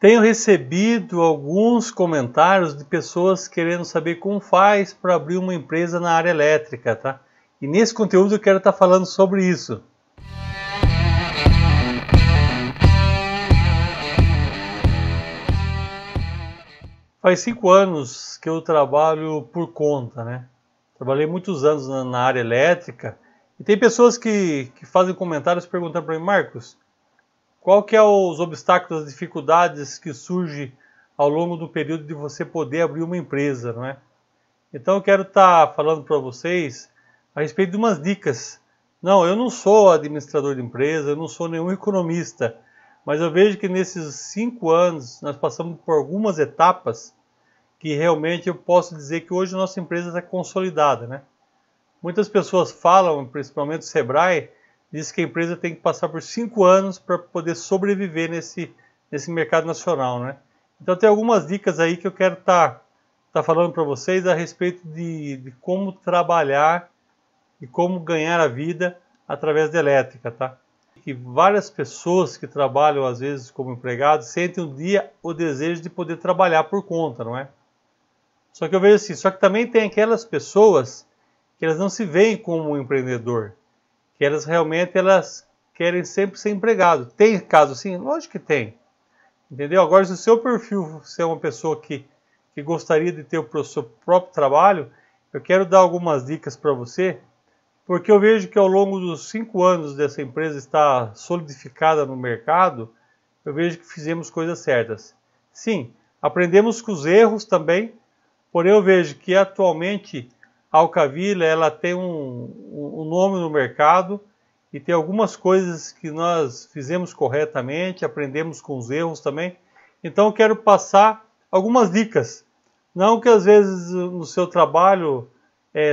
Tenho recebido alguns comentários de pessoas querendo saber como faz para abrir uma empresa na área elétrica, tá? E nesse conteúdo eu quero estar falando sobre isso. Faz 5 anos que eu trabalho por conta, né? Trabalhei muitos anos na área elétrica e tem pessoas que fazem comentários perguntando para mim: Marcos, qual que é os obstáculos, as dificuldades que surgem ao longo do período de você poder abrir uma empresa, não é? Então eu quero estar falando para vocês a respeito de umas dicas. Não, eu não sou administrador de empresa, eu não sou nenhum economista, mas eu vejo que nesses 5 anos nós passamos por algumas etapas que realmente eu posso dizer que hoje a nossa empresa está consolidada, né? Muitas pessoas falam, principalmente o Sebrae, diz que a empresa tem que passar por 5 anos para poder sobreviver nesse mercado nacional, né? Então tem algumas dicas aí que eu quero estar falando para vocês a respeito de como trabalhar e como ganhar a vida através da elétrica, tá? Que várias pessoas que trabalham às vezes como empregados sentem um dia o desejo de poder trabalhar por conta, não é? Só que eu vejo assim, só que também tem aquelas pessoas que elas não se veem como um empreendedor, que elas realmente querem sempre ser empregado. Tem caso assim? Lógico que tem. Entendeu? Agora, se o seu perfil é uma pessoa que gostaria de ter o seu próprio trabalho, eu quero dar algumas dicas para você, porque eu vejo que ao longo dos 5 anos dessa empresa estar solidificada no mercado, eu vejo que fizemos coisas certas. Sim, aprendemos com os erros também, porém eu vejo que atualmente a Alcaville ela tem um nome no mercado e tem algumas coisas que nós fizemos corretamente, aprendemos com os erros também. Então eu quero passar algumas dicas. Não que às vezes no seu trabalho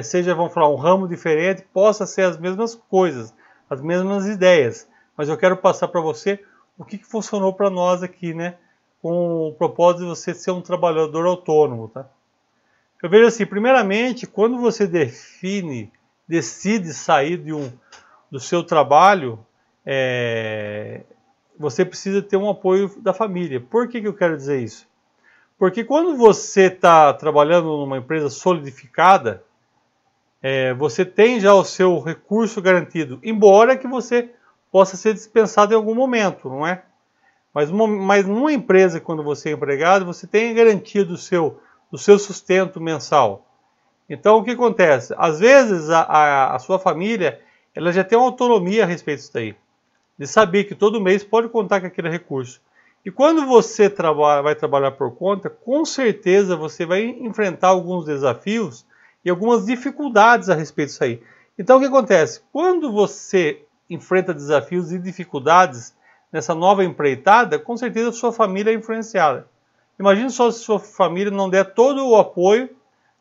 seja, vamos falar, um ramo diferente, possa ser as mesmas coisas, as mesmas ideias. Mas eu quero passar para você o que funcionou para nós aqui, né? Com o propósito de você ser um trabalhador autônomo, tá? Eu vejo assim, primeiramente, quando você decide sair do seu trabalho, você precisa ter um apoio da família. Por que eu quero dizer isso? Porque quando você está trabalhando numa empresa solidificada, você tem já o seu recurso garantido, embora que você possa ser dispensado em algum momento, não é? Mas numa empresa, quando você é empregado, você tem garantia do seu sustento mensal. Então, o que acontece? Às vezes, a sua família ela já tem uma autonomia a respeito disso daí, de saber que todo mês pode contar com aquele recurso. E quando você vai trabalhar por conta, com certeza você vai enfrentar alguns desafios e algumas dificuldades a respeito disso aí. Então, o que acontece? Quando você enfrenta desafios e dificuldades nessa nova empreitada, com certeza a sua família é influenciada. Imagine só se sua família não der todo o apoio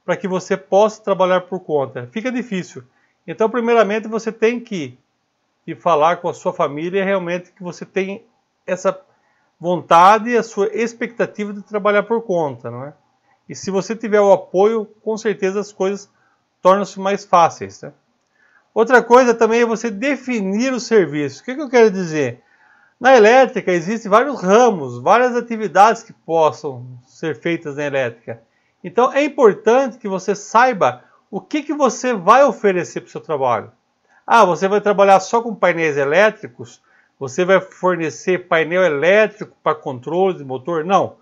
para que você possa trabalhar por conta. Fica difícil. Então, primeiramente, você tem que falar com a sua família realmente que você tem essa vontade e a sua expectativa de trabalhar por conta, não é? E se você tiver o apoio, com certeza as coisas tornam-se mais fáceis, né? Outra coisa também é você definir o serviço. O que eu quero dizer? Na elétrica existem vários ramos, várias atividades que possam ser feitas na elétrica. Então é importante que você saiba o que você vai oferecer para o seu trabalho. Ah, você vai trabalhar só com painéis elétricos? Você vai fornecer painel elétrico para controle de motor? Não.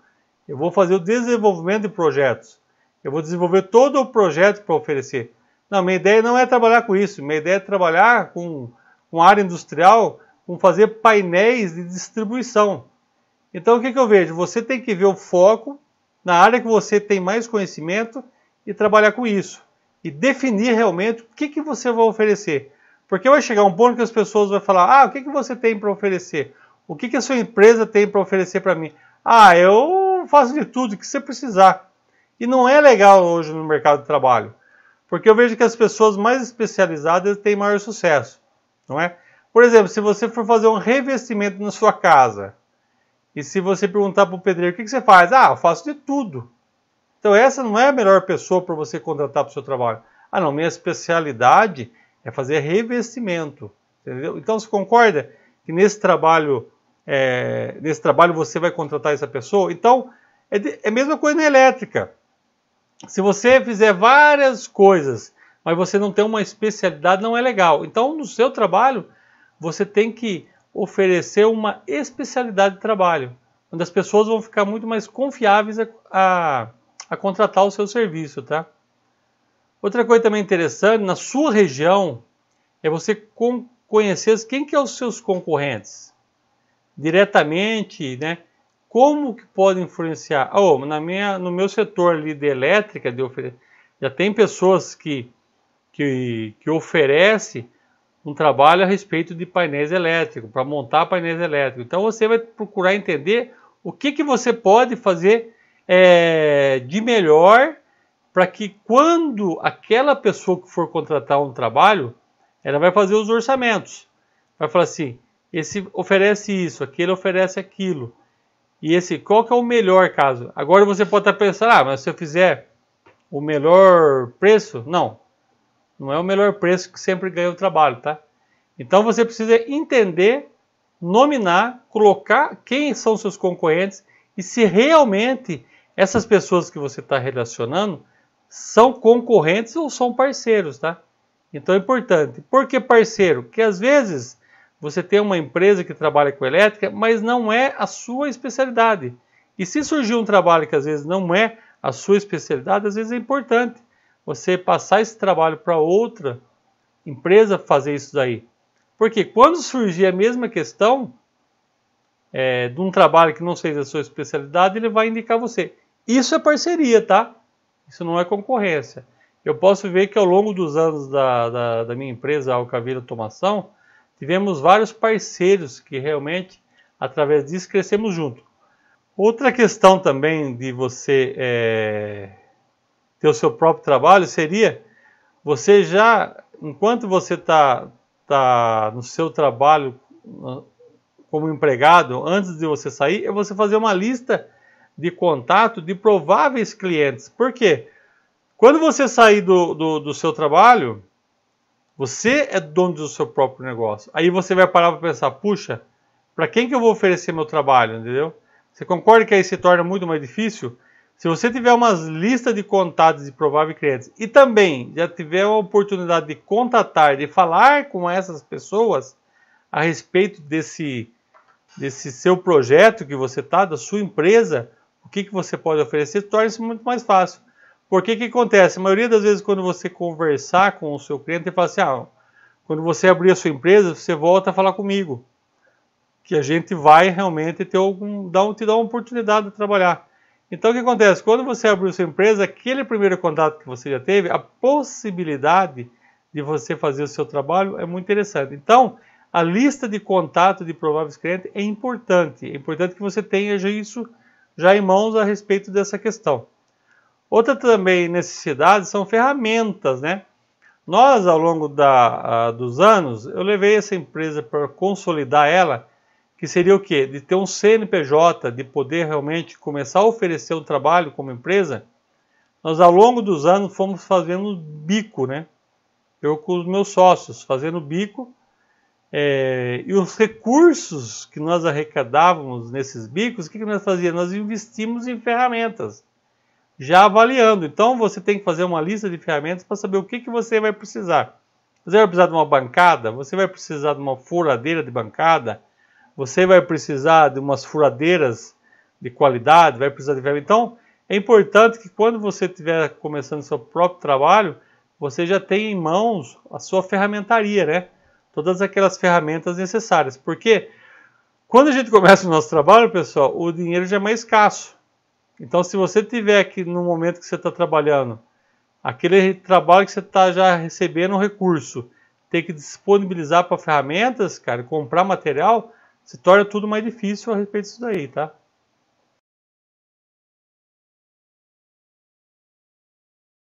Eu vou fazer o desenvolvimento de projetos. Eu vou desenvolver todo o projeto para oferecer. Não, minha ideia não é trabalhar com isso. Minha ideia é trabalhar com área industrial, com fazer painéis de distribuição. Então o que eu vejo? Você tem que ver o foco na área que você tem mais conhecimento e trabalhar com isso. E definir realmente o que você vai oferecer. Porque vai chegar um ponto que as pessoas vão falar: ah, o que você tem para oferecer? O que a sua empresa tem para oferecer para mim? Ah, eu faço de tudo que você precisar. E não é legal hoje no mercado de trabalho. Porque eu vejo que as pessoas mais especializadas têm maior sucesso, não é? Por exemplo, se você for fazer um revestimento na sua casa, e se você perguntar para o pedreiro, o que você faz? Ah, eu faço de tudo. Então essa não é a melhor pessoa para você contratar para o seu trabalho. Ah não, minha especialidade é fazer revestimento. Entendeu? Então você concorda que nesse trabalho nesse trabalho você vai contratar essa pessoa. Então, é a mesma coisa na elétrica. Se você fizer várias coisas, mas você não tem uma especialidade, não é legal. Então, no seu trabalho, você tem que oferecer uma especialidade de trabalho, onde as pessoas vão ficar muito mais confiáveis a contratar o seu serviço, tá? Outra coisa também interessante, na sua região, é você conhecer quem que são os seus concorrentes. Diretamente, né? Como que pode influenciar? No meu setor ali de elétrica, já tem pessoas que oferecem um trabalho a respeito de painéis elétricos, para montar painéis elétricos. Então você vai procurar entender o que você pode fazer de melhor para que quando aquela pessoa que for contratar um trabalho, ela vai fazer os orçamentos. Vai falar assim, esse oferece isso, aquele oferece aquilo. E qual que é o melhor caso? Agora você pode estar pensando, mas se eu fizer o melhor preço, não é o melhor preço que sempre ganha o trabalho, tá? Então você precisa entender, nominar, colocar quem são seus concorrentes e se realmente essas pessoas que você está relacionando são concorrentes ou são parceiros, tá? Então é importante. Por que parceiro? Porque às vezes você tem uma empresa que trabalha com elétrica, mas não é a sua especialidade. E se surgir um trabalho que às vezes não é a sua especialidade, às vezes é importante você passar esse trabalho para outra empresa fazer isso daí. Porque quando surgir a mesma questão de um trabalho que não seja a sua especialidade, ele vai indicar você. Isso é parceria, tá? Isso não é concorrência. Eu posso ver que ao longo dos anos da minha empresa, a Alcaville Automação, tivemos vários parceiros que realmente, através disso, crescemos junto. Outra questão também de você ter o seu próprio trabalho seria você enquanto você está no seu trabalho como empregado, antes de você sair, é você fazer uma lista de contato de prováveis clientes. Por quê? Quando você sair do seu trabalho, você é dono do seu próprio negócio. Aí você vai parar para pensar, puxa, para quem que eu vou oferecer meu trabalho, entendeu? Você concorda que aí se torna muito mais difícil? Se você tiver uma lista de contatos de prováveis clientes e também já tiver a oportunidade de contatar, de falar com essas pessoas a respeito desse seu projeto que você está, da sua empresa, o que você pode oferecer, torna-se muito mais fácil. Porque o que acontece? A maioria das vezes quando você conversar com o seu cliente, ele fala assim, quando você abrir a sua empresa, você volta a falar comigo. Que a gente vai realmente te dar uma oportunidade de trabalhar. Então o que acontece? Quando você abriu sua empresa, aquele primeiro contato que você já teve, a possibilidade de você fazer o seu trabalho é muito interessante. Então, a lista de contato de prováveis clientes é importante. É importante que você tenha isso já em mãos a respeito dessa questão. Outra também necessidade são ferramentas, né? Nós, ao longo dos anos, eu levei essa empresa para consolidar ela, que seria o quê? De ter um CNPJ, de poder realmente começar a oferecer um trabalho como empresa. Nós, ao longo dos anos, fomos fazendo bico, né? Eu com os meus sócios, fazendo bico. E os recursos que nós arrecadávamos nesses bicos, o que nós fazíamos? Nós investimos em ferramentas, já avaliando. Então, você tem que fazer uma lista de ferramentas para saber o que você vai precisar. Você vai precisar de uma bancada? Você vai precisar de uma furadeira de bancada? Você vai precisar de umas furadeiras de qualidade? Vai precisar de ferramentas? Então, é importante que quando você estiver começando o seu próprio trabalho, você já tenha em mãos a sua ferramentaria, né? Todas aquelas ferramentas necessárias. Porque quando a gente começa o nosso trabalho, pessoal, o dinheiro já é mais escasso. Então, se você tiver aqui no momento que você está trabalhando, aquele trabalho que você está já recebendo um recurso, ter que disponibilizar para ferramentas, cara, comprar material, se torna tudo mais difícil a respeito disso daí, tá?